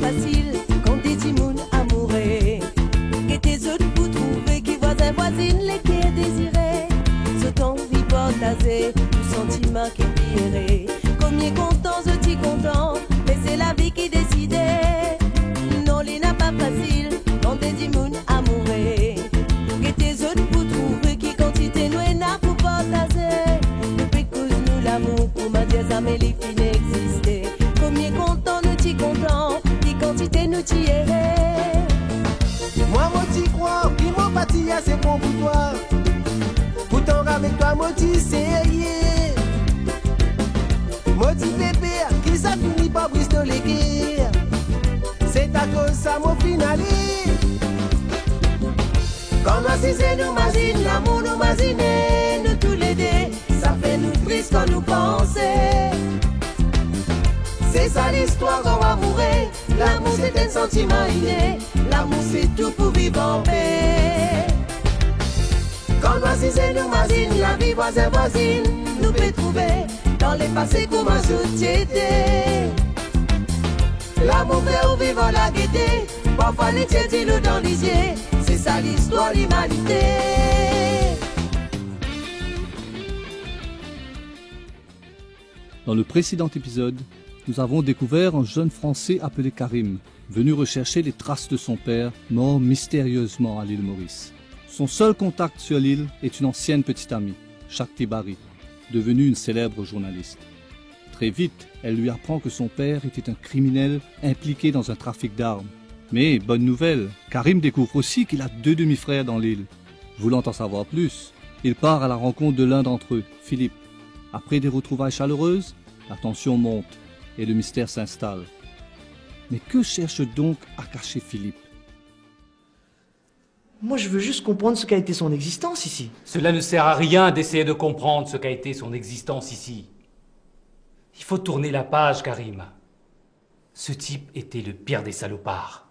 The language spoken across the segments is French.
facile quand des timounes amoureux. Et tes autres pour trouver qui voisin voisine les qui est désiré. Ce temps vit partagé, tout sentiment qui est combien content, je t'y content, mais c'est la vie qui décidait. Non, il n'a pas facile quand des timounes amoureux. Et tes autres pour trouver qui quantité nous n'a pour partager. Depuis que nous l'amour pour ma dièse amélie qui n'existait. Combien content, nous t'y content, qui quantité nous t'y errait. Moi, moi t'y crois, puis mon parti, c'est bon pour toi. Pourtant, avec toi, moi t'y sérieux. Moi t'y pépère, qui ça finit par bristoler guerre. C'est à cause ça, mon finalé. Quand moi si c'est nous imagine, l'amour nous imagine, nous tous les deux. Ça fait nous triste quand nous pensons. C'est ça l'histoire qu'on va mourir. L'amour c'est un sentiment inné. L'amour c'est tout pour vivre en paix. Quand moi si c'est nous imagine, la vie voisin voisine, nous peut trouver dans les passés comme en société. L'amour fait au vivant la gaieté. Parfois les tiens dis-le dans les yeux. C'est ça l'histoire, l'humanité. Dans le précédent épisode, nous avons découvert un jeune Français appelé Karim, venu rechercher les traces de son père, mort mystérieusement à l'île Maurice. Son seul contact sur l'île est une ancienne petite amie, Shakti Bari, devenue une célèbre journaliste. Très vite, elle lui apprend que son père était un criminel impliqué dans un trafic d'armes. Mais, bonne nouvelle, Karim découvre aussi qu'il a 2 demi-frères dans l'île. Voulant en savoir plus, il part à la rencontre de l'un d'entre eux, Philippe. Après des retrouvailles chaleureuses, la tension monte et le mystère s'installe. Mais que cherche donc à cacher Philippe? Moi, je veux juste comprendre ce qu'a été son existence ici. Cela ne sert à rien d'essayer de comprendre ce qu'a été son existence ici. Il faut tourner la page, Karim. Ce type était le pire des salopards.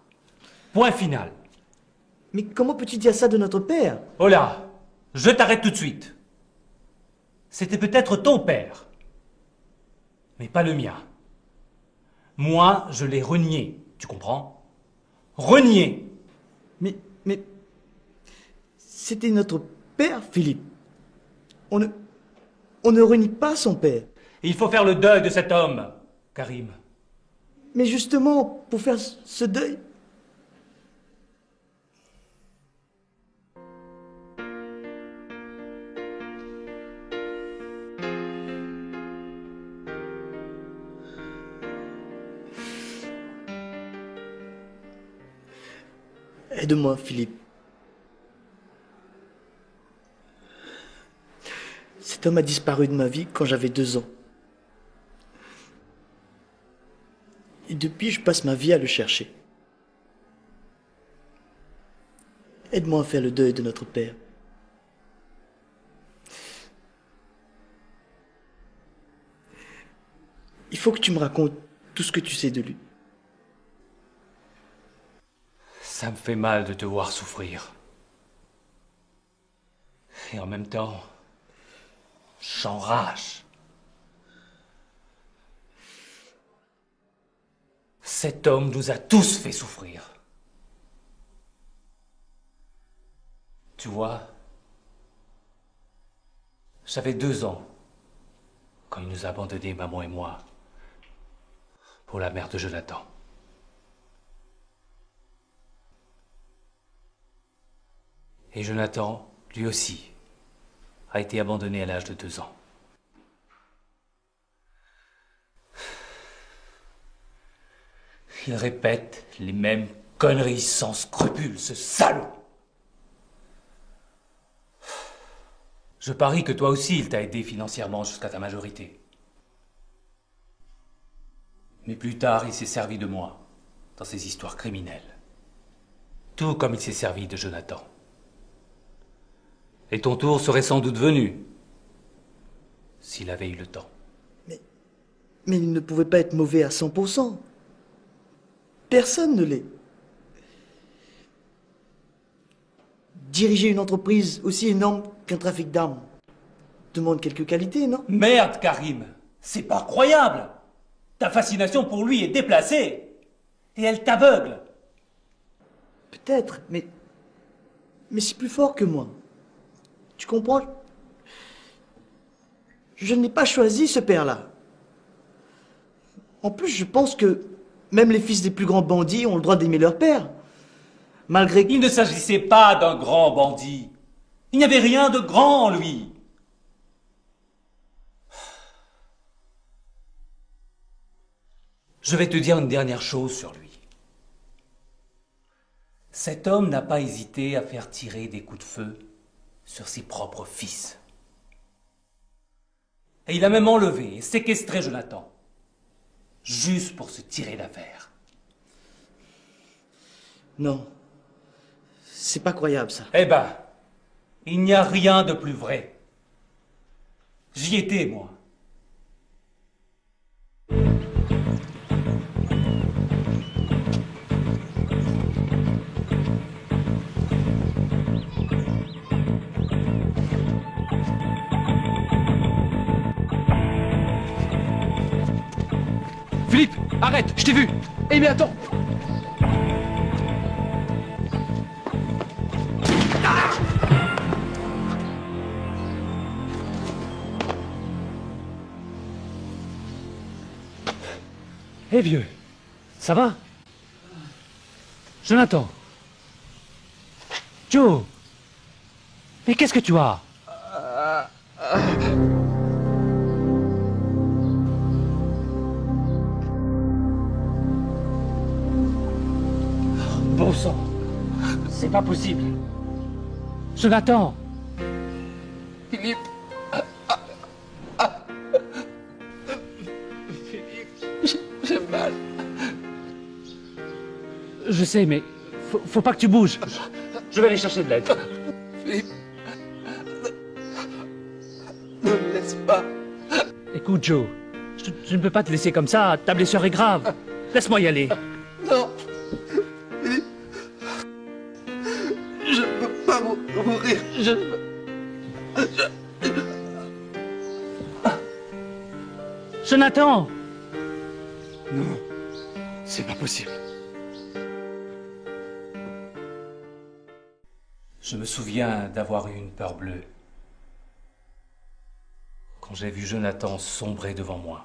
Point final. Mais comment peux-tu dire ça de notre père? Oh là, je t'arrête tout de suite. C'était peut-être ton père, mais pas le mien. Moi, je l'ai renié, tu comprends? Renié. Mais... C'était notre père, Philippe. On ne renie pas son père. Il faut faire le deuil de cet homme, Karim. Mais justement, pour faire ce deuil... Aide-moi, Philippe. Cet homme a disparu de ma vie quand j'avais 2 ans. Et depuis, je passe ma vie à le chercher. Aide-moi à faire le deuil de notre père. Il faut que tu me racontes tout ce que tu sais de lui. Ça me fait mal de te voir souffrir. Et en même temps, j'enrage. Cet homme nous a tous fait souffrir. Tu vois, j'avais 2 ans quand il nous a abandonnés, maman et moi, pour la mère de Jonathan. Et Jonathan, lui aussi, a été abandonné à l'âge de 2 ans. Il répète les mêmes conneries sans scrupules, ce salaud. Je parie que toi aussi, il t'a aidé financièrement jusqu'à ta majorité. Mais plus tard, il s'est servi de moi dans ses histoires criminelles. Tout comme il s'est servi de Jonathan. Et ton tour serait sans doute venu, s'il avait eu le temps. Mais il ne pouvait pas être mauvais à 100%. Personne ne l'est. Diriger une entreprise aussi énorme qu'un trafic d'armes demande quelques qualités, non? Merde, Karim, c'est pas croyable. Ta fascination pour lui est déplacée. Et elle t'aveugle. Peut-être, mais c'est plus fort que moi. Tu comprends? Je n'ai pas choisi ce père-là. En plus, je pense que même les fils des plus grands bandits ont le droit d'aimer leur père. Malgré que... Il ne s'agissait pas d'un grand bandit. Il n'y avait rien de grand en lui. Je vais te dire une dernière chose sur lui. Cet homme n'a pas hésité à faire tirer des coups de feu sur ses propres fils. Et il a même enlevé et séquestré Jonathan, juste pour se tirer d'affaire. Non. C'est pas croyable, ça. Eh ben, il n'y a rien de plus vrai. J'y étais, moi. Philippe, arrête, je t'ai vu. Eh mais attends. Eh vieux, ça va? Jonathan. Joe. Mais qu'est-ce que tu as? Bon sang, c'est pas possible. Jonathan. Philippe. J'ai mal. Je sais, mais faut pas que tu bouges. Je vais aller chercher de l'aide. Philippe. Ne me laisse pas. Écoute, Joe, je ne peux pas te laisser comme ça. Ta blessure est grave. Laisse-moi y aller. Non. Philippe. Je ne peux pas mourir. Jonathan! Non. C'est pas possible. Je me souviens d'avoir eu une peur bleue quand j'ai vu Jonathan sombrer devant moi,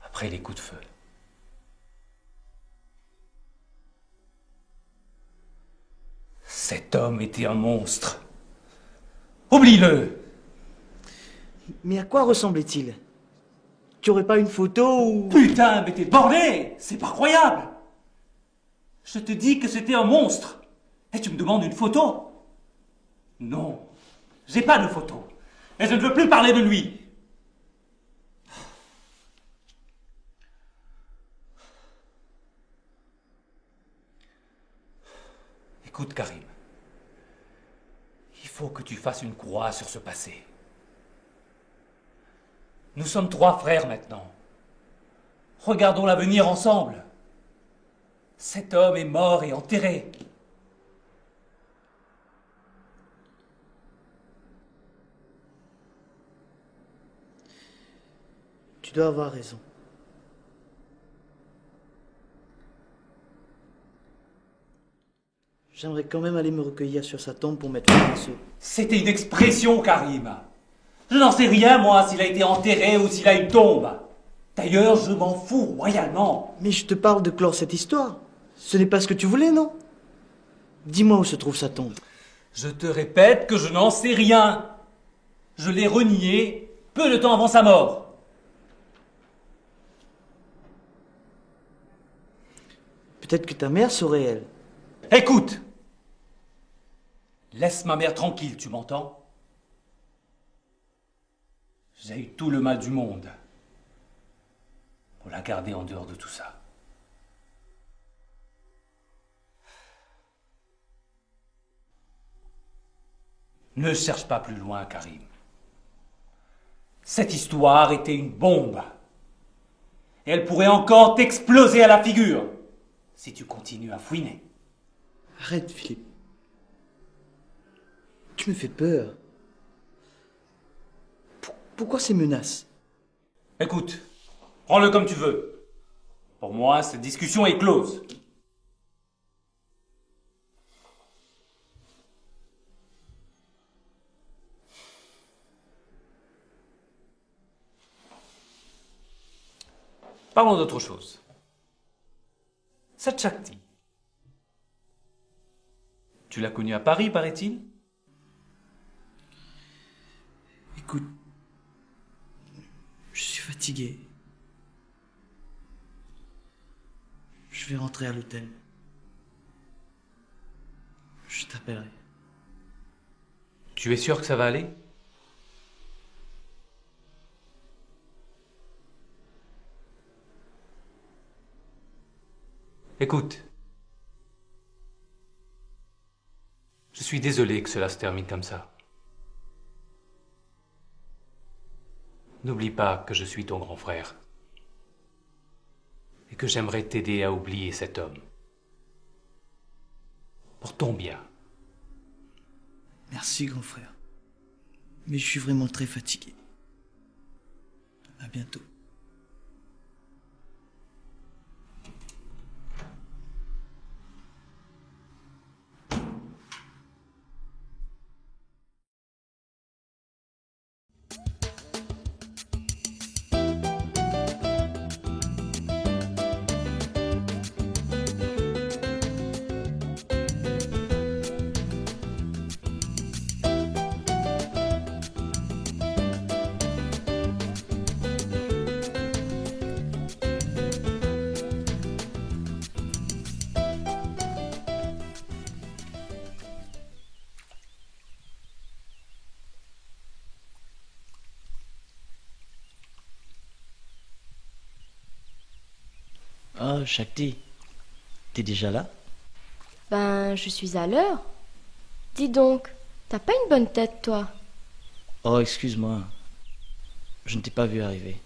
après les coups de feu. Cet homme était un monstre. Oublie-le! Mais à quoi ressemblait-il? Tu aurais pas une photo ou... Putain, mais t'es borné! C'est pas croyable! Je te dis que c'était un monstre! Et tu me demandes une photo? Non, j'ai pas de photo. Et je ne veux plus parler de lui. Écoute, Karim. Il faut que tu fasses une croix sur ce passé. Nous sommes 3 frères maintenant. Regardons l'avenir ensemble. Cet homme est mort et enterré. Tu dois avoir raison. J'aimerais quand même aller me recueillir sur sa tombe pour mettre un pinceau. C'était une expression, Karim. Je n'en sais rien, moi, s'il a été enterré ou s'il a une tombe. D'ailleurs, je m'en fous royalement. Mais je te parle de clore cette histoire. Ce n'est pas ce que tu voulais, non? Dis-moi où se trouve sa tombe. Je te répète que je n'en sais rien. Je l'ai renié peu de temps avant sa mort. Peut-être que ta mère saurait, elle. Écoute! Laisse ma mère tranquille, tu m'entends? J'ai eu tout le mal du monde pour la garder en dehors de tout ça. Ne cherche pas plus loin, Karim. Cette histoire était une bombe. Et elle pourrait encore t'exploser à la figure si tu continues à fouiner. Arrête, Philippe. Tu me fais peur. Pourquoi ces menaces? Écoute, prends-le comme tu veux. Pour moi, cette discussion est close. Parlons d'autre chose. Cette Shakti. Tu l'as connue à Paris, paraît-il? Écoute, je suis fatigué. Je vais rentrer à l'hôtel. Je t'appellerai. Tu es sûr que ça va aller? Écoute. Je suis désolé que cela se termine comme ça. N'oublie pas que je suis ton grand frère. Et que j'aimerais t'aider à oublier cet homme. Pour ton bien. Merci, grand frère. Mais je suis vraiment très fatigué. À bientôt. Oh, Shakti, t'es déjà là? Ben, je suis à l'heure. Dis donc, t'as pas une bonne tête, toi? Oh, excuse-moi. Je ne t'ai pas vu arriver.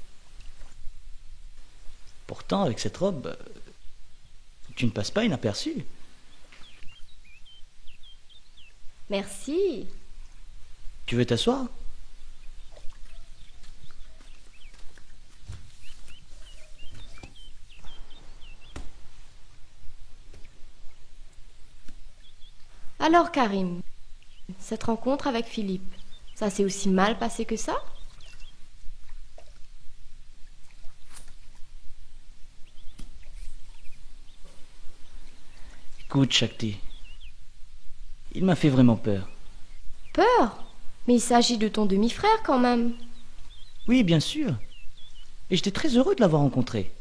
Pourtant, avec cette robe, tu ne passes pas inaperçu. Merci. Tu veux t'asseoir? Alors, Karim, cette rencontre avec Philippe, ça s'est aussi mal passé que ça? Écoute, Shakti, il m'a fait vraiment peur. Peur? Mais il s'agit de ton demi-frère quand même. Oui, bien sûr. Et j'étais très heureux de l'avoir rencontré.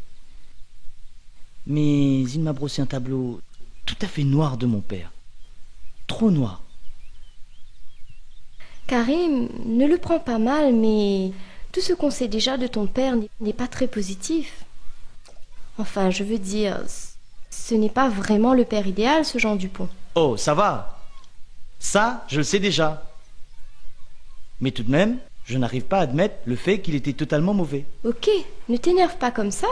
Mais il m'a brossé un tableau tout à fait noir de mon père. Trop noir. Karim, ne le prends pas mal, mais tout ce qu'on sait déjà de ton père n'est pas très positif. Enfin, je veux dire, ce n'est pas vraiment le père idéal, ce Jean Dupont. Oh, ça va. Ça, je le sais déjà. Mais tout de même, je n'arrive pas à admettre le fait qu'il était totalement mauvais. Ok, ne t'énerve pas comme ça.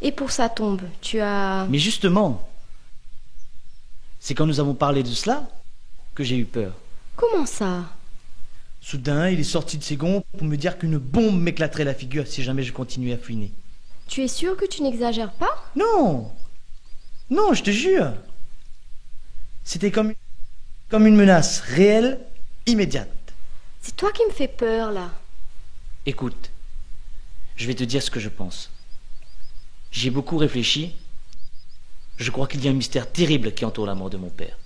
Et pour sa tombe, tu as... Mais justement, c'est quand nous avons parlé de cela que j'ai eu peur. Comment ça? Soudain, il est sorti de ses gonds pour me dire qu'une bombe m'éclaterait la figure si jamais je continuais à fouiner. Tu es sûr que tu n'exagères pas? Non! Non, je te jure! C'était comme une menace réelle, immédiate. C'est toi qui me fais peur, là. Écoute, je vais te dire ce que je pense. J'ai beaucoup réfléchi. Je crois qu'il y a un mystère terrible qui entoure la mort de mon père.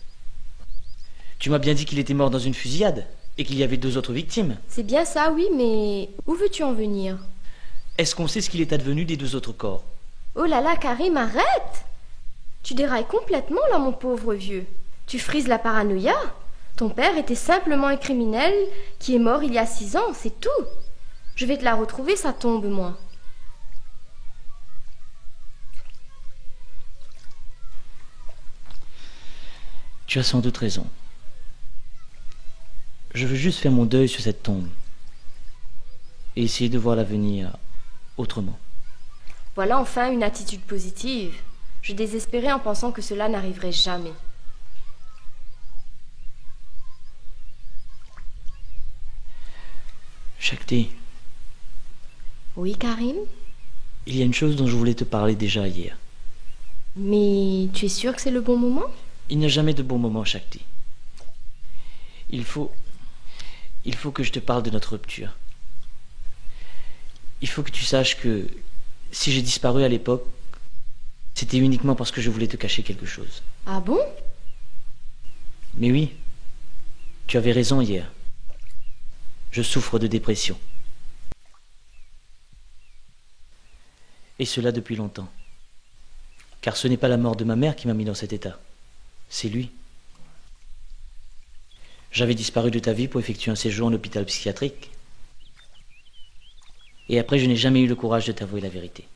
Tu m'as bien dit qu'il était mort dans une fusillade et qu'il y avait 2 autres victimes. C'est bien ça, oui, mais où veux-tu en venir? Est-ce qu'on sait ce qu'il est advenu des 2 autres corps? Oh là là, Karim, arrête! Tu dérailles complètement, là, mon pauvre vieux. Tu frises la paranoïa. Ton père était simplement un criminel qui est mort il y a 6 ans, c'est tout. Je vais te la retrouver, sa tombe, moi. Tu as sans doute raison. Je veux juste faire mon deuil sur cette tombe et essayer de voir l'avenir autrement. Voilà enfin une attitude positive. Je désespérais en pensant que cela n'arriverait jamais. Shakti, Oui, Karim? Il y a une chose dont je voulais te parler déjà hier. Mais tu es sûr que c'est le bon moment? Il n'y a jamais de bon moment, Shakti. Il faut que je te parle de notre rupture. Il faut que tu saches que si j'ai disparu à l'époque, c'était uniquement parce que je voulais te cacher quelque chose. Ah bon? Mais oui, tu avais raison hier. Je souffre de dépression. Et cela depuis longtemps. Car ce n'est pas la mort de ma mère qui m'a mis dans cet état. C'est lui. J'avais disparu de ta vie pour effectuer un séjour en hôpital psychiatrique. Et après, je n'ai jamais eu le courage de t'avouer la vérité.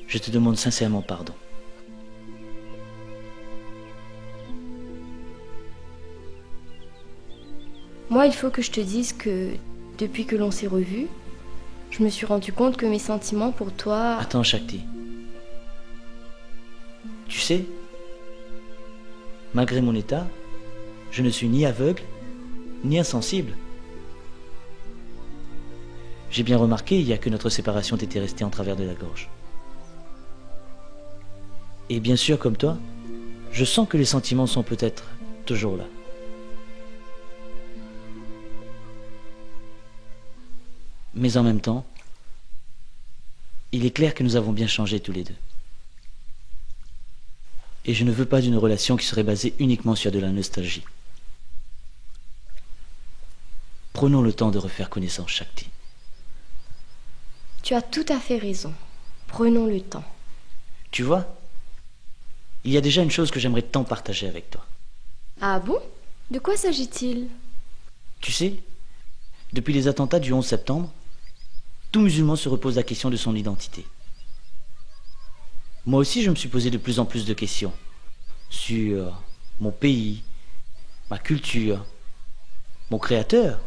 Je te demande sincèrement pardon. Moi, il faut que je te dise que depuis que l'on s'est revus, je me suis rendu compte que mes sentiments pour toi... Attends, Shakti. Tu sais, malgré mon état, je ne suis ni aveugle, ni insensible. J'ai bien remarqué, il n'y a que notre séparation t'était restée en travers de la gorge. Et bien sûr, comme toi, je sens que les sentiments sont peut-être toujours là. Mais en même temps, il est clair que nous avons bien changé tous les deux. Et je ne veux pas d'une relation qui serait basée uniquement sur de la nostalgie. Prenons le temps de refaire connaissance, Shakti. Tu as tout à fait raison. Prenons le temps. Tu vois, il y a déjà une chose que j'aimerais tant partager avec toi. Ah bon? De quoi s'agit-il? Tu sais, depuis les attentats du 11 septembre, tout musulman se repose la question de son identité. Moi aussi, je me suis posé de plus en plus de questions sur mon pays, ma culture, mon créateur.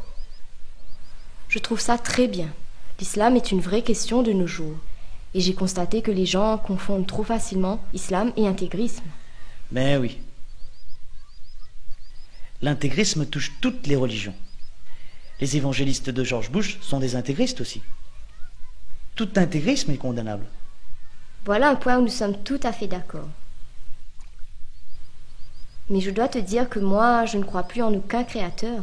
Je trouve ça très bien. L'islam est une vraie question de nos jours. Et j'ai constaté que les gens confondent trop facilement islam et intégrisme. Mais oui. L'intégrisme touche toutes les religions. Les évangélistes de George Bush sont des intégristes aussi. Tout intégrisme est condamnable. Voilà un point où nous sommes tout à fait d'accord. Mais je dois te dire que moi, je ne crois plus en aucun créateur.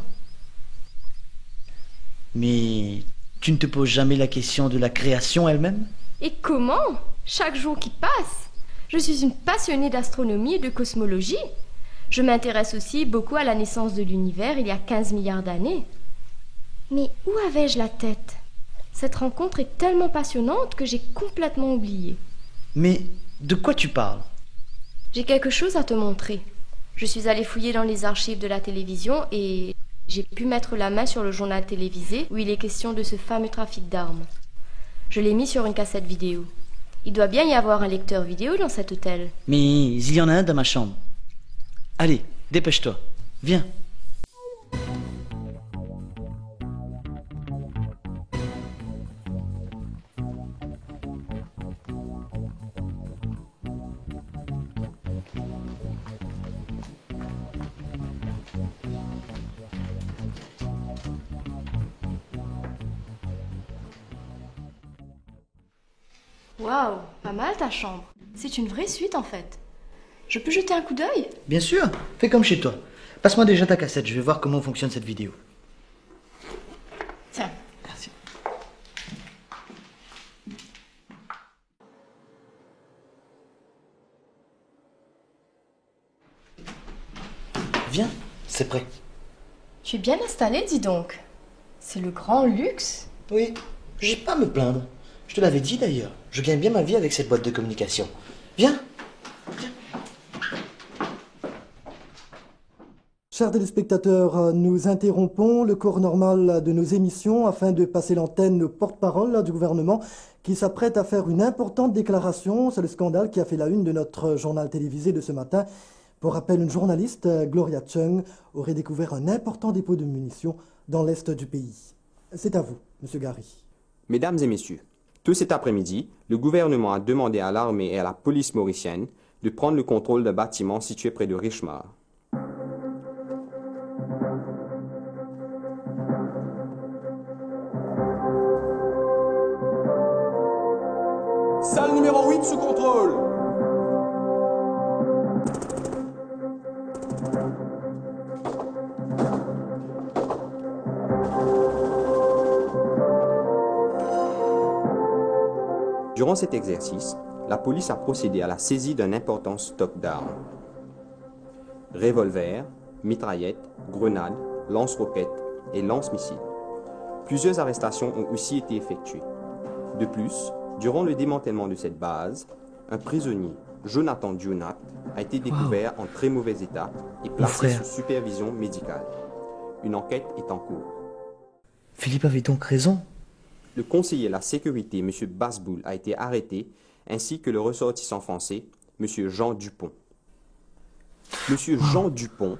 Mais tu ne te poses jamais la question de la création elle-même? Et comment? Chaque jour qui passe. Je suis une passionnée d'astronomie et de cosmologie. Je m'intéresse aussi beaucoup à la naissance de l'univers il y a 15 milliards d'années. Mais où avais-je la tête? Cette rencontre est tellement passionnante que j'ai complètement oublié. Mais de quoi tu parles? J'ai quelque chose à te montrer. Je suis allée fouiller dans les archives de la télévision et j'ai pu mettre la main sur le journal télévisé où il est question de ce fameux trafic d'armes. Je l'ai mis sur une cassette vidéo. Il doit bien y avoir un lecteur vidéo dans cet hôtel. Mais il y en a un dans ma chambre. Allez, dépêche-toi. Viens. Waouh, pas mal ta chambre. C'est une vraie suite en fait. Je peux jeter un coup d'œil? Bien sûr, fais comme chez toi. Passe-moi déjà ta cassette, je vais voir comment fonctionne cette vidéo. Tiens. Merci. Viens, c'est prêt. Tu es bien installé, dis donc. C'est le grand luxe. Oui, j'ai pas à me plaindre. Je te l'avais dit d'ailleurs. Je gagne bien ma vie avec cette boîte de communication. Viens. Chers téléspectateurs, nous interrompons le cours normal de nos émissions afin de passer l'antenne au porte-parole du gouvernement qui s'apprête à faire une importante déclaration. C'est le scandale qui a fait la une de notre journal télévisé de ce matin. Pour rappel, une journaliste, Gloria Chung, aurait découvert un important dépôt de munitions dans l'est du pays. C'est à vous, Monsieur Gary. Mesdames et messieurs, tout cet après-midi, le gouvernement a demandé à l'armée et à la police mauricienne de prendre le contrôle d'un bâtiment situé près de Richmar. Durant cet exercice, la police a procédé à la saisie d'un important stock d'armes. Revolvers, mitraillettes, grenades, lance-roquettes et lance-missiles. Plusieurs arrestations ont aussi été effectuées. De plus, durant le démantèlement de cette base, un prisonnier, Jonathan Dionat, a été découvert en très mauvais état et placé sous supervision médicale. Une enquête est en cours. Philippe avait donc raison. Le conseiller à la sécurité, M. Basboul, a été arrêté, ainsi que le ressortissant français, M. Jean Dupont. M. Jean Dupont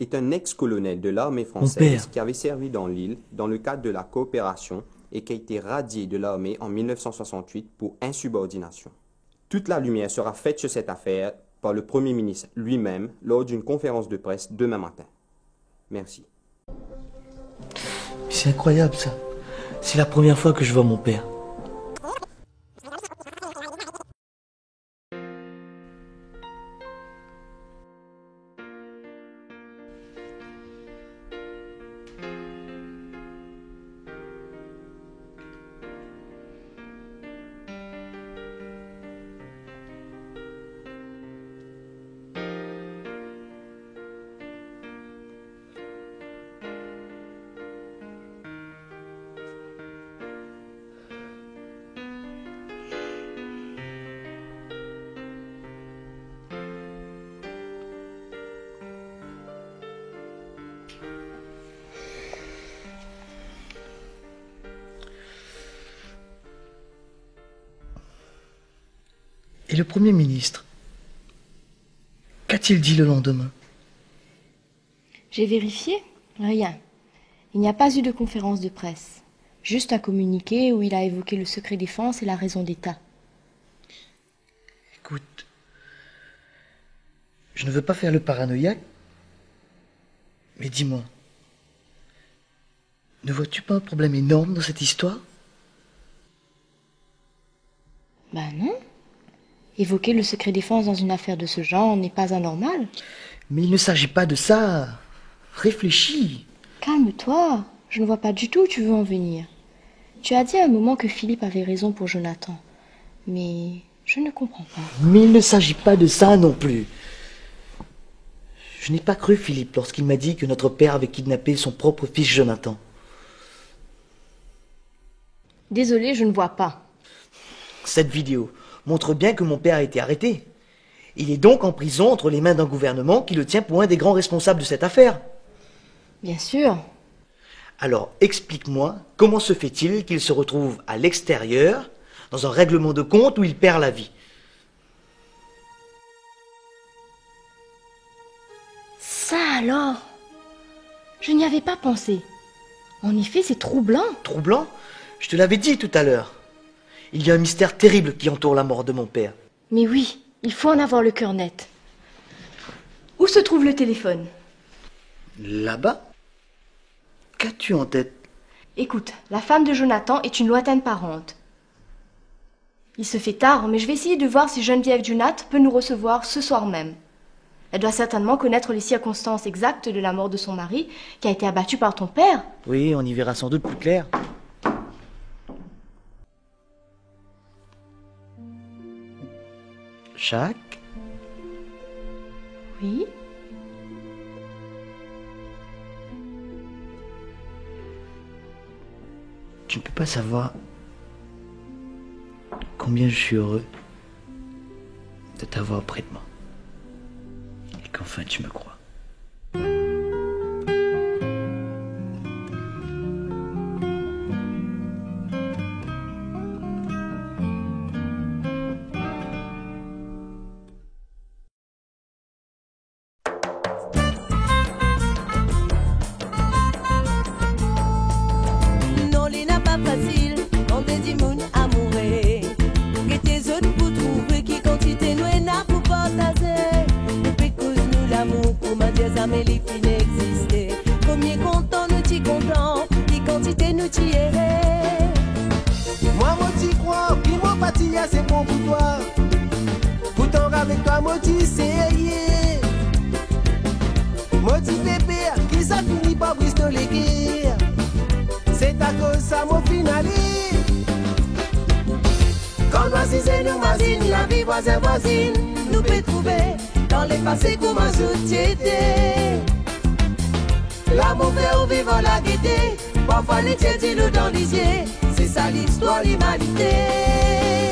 est un ex-colonel de l'armée française qui avait servi dans l'île dans le cadre de la coopération et qui a été radié de l'armée en 1968 pour insubordination. Toute la lumière sera faite sur cette affaire par le Premier ministre lui-même lors d'une conférence de presse demain matin. Merci. C'est incroyable ça. C'est la première fois que je vois mon père. Et le Premier ministre, qu'a-t-il dit le lendemain? J'ai vérifié, rien. Il n'y a pas eu de conférence de presse. Juste un communiqué où il a évoqué le secret défense et la raison d'État. Écoute, je ne veux pas faire le paranoïaque, mais dis-moi, ne vois-tu pas un problème énorme dans cette histoire? Ben non. Évoquer le secret défense dans une affaire de ce genre n'est pas anormal. Mais il ne s'agit pas de ça. Réfléchis. Calme-toi. Je ne vois pas du tout où tu veux en venir. Tu as dit à un moment que Philippe avait raison pour Jonathan. Mais je ne comprends pas. Mais il ne s'agit pas de ça non plus. Je n'ai pas cru Philippe lorsqu'il m'a dit que notre père avait kidnappé son propre fils Jonathan. Désolée, je ne vois pas. Cette vidéo montre bien que mon père a été arrêté. Il est donc en prison entre les mains d'un gouvernement qui le tient pour un des grands responsables de cette affaire. Bien sûr. Alors, explique-moi, comment se fait-il qu'il se retrouve à l'extérieur, dans un règlement de compte où il perd la vie? Ça alors? Je n'y avais pas pensé. En effet, c'est troublant. Troublant? Je te l'avais dit tout à l'heure. Il y a un mystère terrible qui entoure la mort de mon père. Mais oui, il faut en avoir le cœur net. Où se trouve le téléphone? Là-bas? Qu'as-tu en tête? Écoute, la femme de Jonathan est une lointaine parente. Il se fait tard, mais je vais essayer de voir si Geneviève Junat peut nous recevoir ce soir même. Elle doit certainement connaître les circonstances exactes de la mort de son mari, qui a été abattu par ton père. Oui, on y verra sans doute plus clair. Jacques? Oui? Tu ne peux pas savoir combien je suis heureux de t'avoir près de moi. Et qu'enfin tu me crois. Motivé pire, qui ça finit par bristoler guerre. C'est à cause ça mon finali. Quand nous nous mazine, la vie voisine, nous peut trouver dans les passés comme un société. L'amour fait au vivant la gaieté, parfois les tièdes nous dans les yeux, c'est ça l'histoire, l'humanité.